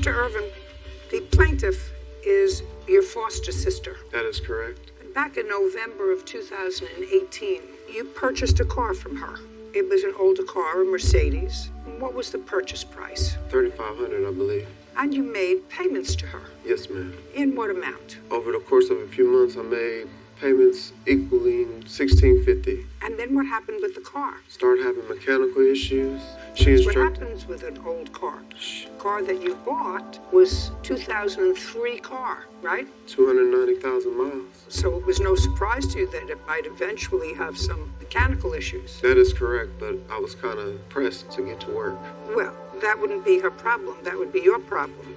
Mr. Irvin, the plaintiff is your foster sister. That is correct. And back in November of 2018, you purchased a car from her. It was an older car, a Mercedes. What was the purchase price? $3,500, I believe. And you made payments to her. Yes, ma'am. In what amount? Over the course of a few months, I made payments equaling $1,650. And then what happened with the car? Started having mechanical issues. What happens with an old car? The car that you bought was 2003 car, right? 290,000 miles. So it was no surprise to you that it might eventually have some mechanical issues. That is correct, but I was kind of pressed to get to work. Well, that wouldn't be her problem. That would be your problem.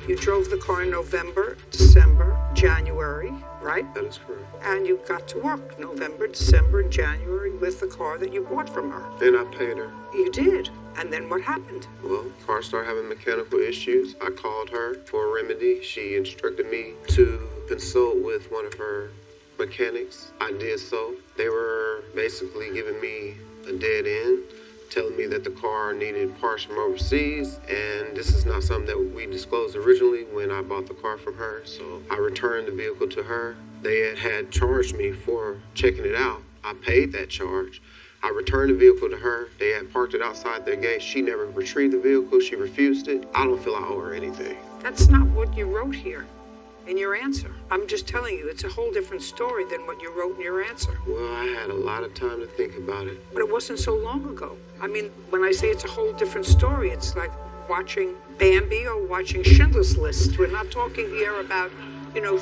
You drove the car in November, December, January, right? That is correct. And you got to work November, December, and January with the car that you bought from her. And I paid her. You did. And then what happened? Well, the car started having mechanical issues. I called her for a remedy. She instructed me to consult with one of her mechanics. I did so. They were basically giving me a dead end, telling me that the car needed parts from overseas, and this is not something that we disclosed originally when I bought the car from her. So I returned the vehicle to her. They had charged me for checking it out. I paid that charge. I returned the vehicle to her. They had parked it outside their gate. She never retrieved the vehicle. She refused it. I don't feel I owe her anything. That's not what you wrote here in your answer. I'm just telling you, it's a whole different story than what you wrote in your answer. Well, I had a lot of time to think about it. But it wasn't so long ago. I mean, when I say it's a whole different story, it's like watching Bambi or watching Schindler's List. We're not talking here about,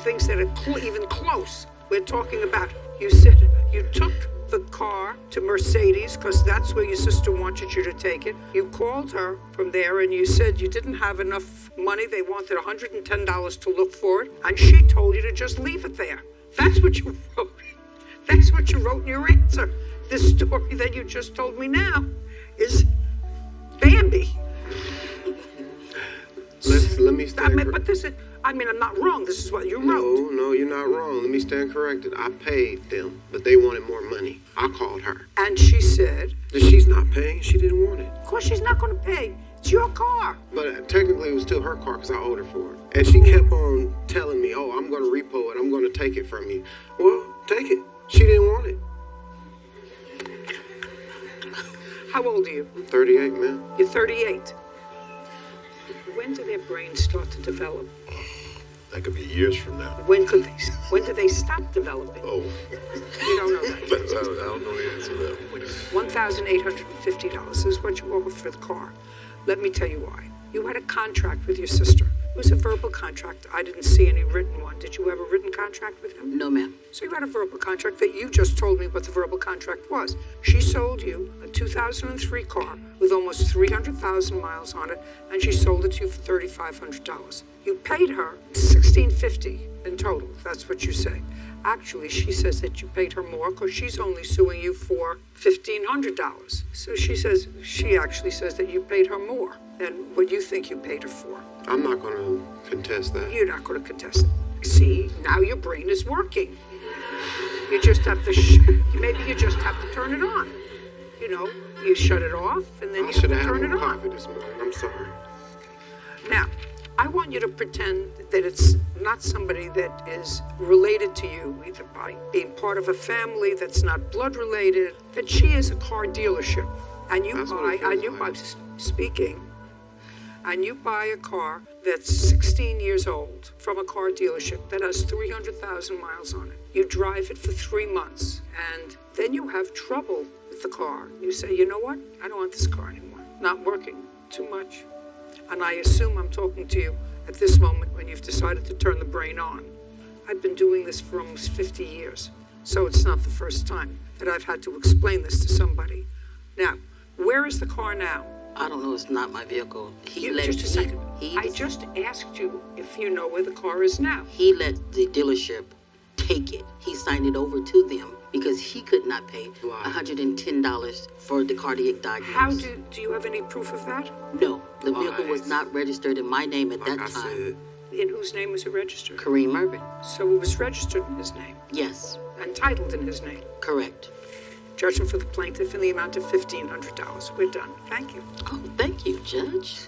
things that are even close. We're talking about, you said you took the car to Mercedes because that's where your sister wanted you to take it. You called her from there and you said you didn't have enough money. They wanted $110 to look for it, and she told you to just leave it there. That's what you wrote. That's what you wrote in your answer. This story that you just told me now is Bambi. Let me stand corrected. I'm not wrong. This is what you wrote. No, you're not wrong. Let me stand corrected. I paid them, but they wanted more money. I called her. And she said that she's not paying. She didn't want it. Of course she's not going to pay. It's your car. But technically it was still her car because I owed her for it. And she kept on telling me, oh, I'm going to repo it. I'm going to take it from you. Well, take it. She didn't want it. How old are you? I'm 38, ma'am. You're 38. When do their brains start to develop? That could be years from now. When do they stop developing? Oh. You don't know that. I don't know the answer to that. $1,850 is what you owe for the car. Let me tell you why. You had a contract with your sister. It was a verbal contract. I didn't see any written one. Did you have a written contract with him? No, ma'am. So you had a verbal contract that you just told me what the verbal contract was. She sold you a 2003 car with almost 300,000 miles on it, and she sold it to you for $3,500. You paid her $1,650 in total. That's what you say. Actually, she says that you paid her more because she's only suing you for $1,500. So she actually says that you paid her more than what you think you paid her for. I'm not going to contest that. You're not going to contest it. See, now your brain is working. You just have to, maybe you just have to turn it on. You shut it off and then you turn it on. I should have had more coffee this morning. I'm sorry. Now, I want you to pretend that it's not somebody that is related to you, either by being part of a family that's not blood related, that she is a car dealership. And you buy a car that's 16 years old from a car dealership that has 300,000 miles on it. You drive it for 3 months, and then you have trouble with the car. You say, you know what? I don't want this car anymore. Not working. Too much. And I assume I'm talking to you at this moment when you've decided to turn the brain on. I've been doing this for almost 50 years, so it's not the first time that I've had to explain this to somebody. Now, where is the car now? I don't know. It's not my vehicle. Just a second. I just asked you if you know where the car is now. He let the dealership take it. He signed it over to them because he could not pay $110 for the cardiac diagnosis. How do you have any proof of that? No, the vehicle was not registered in my name at that time. Said. In whose name was it registered? Kareem Irvin. So it was registered in his name? Yes. And titled in his name? Correct. Judgment for the plaintiff in the amount of $1,500. We're done. Thank you. Oh, thank you, Judge.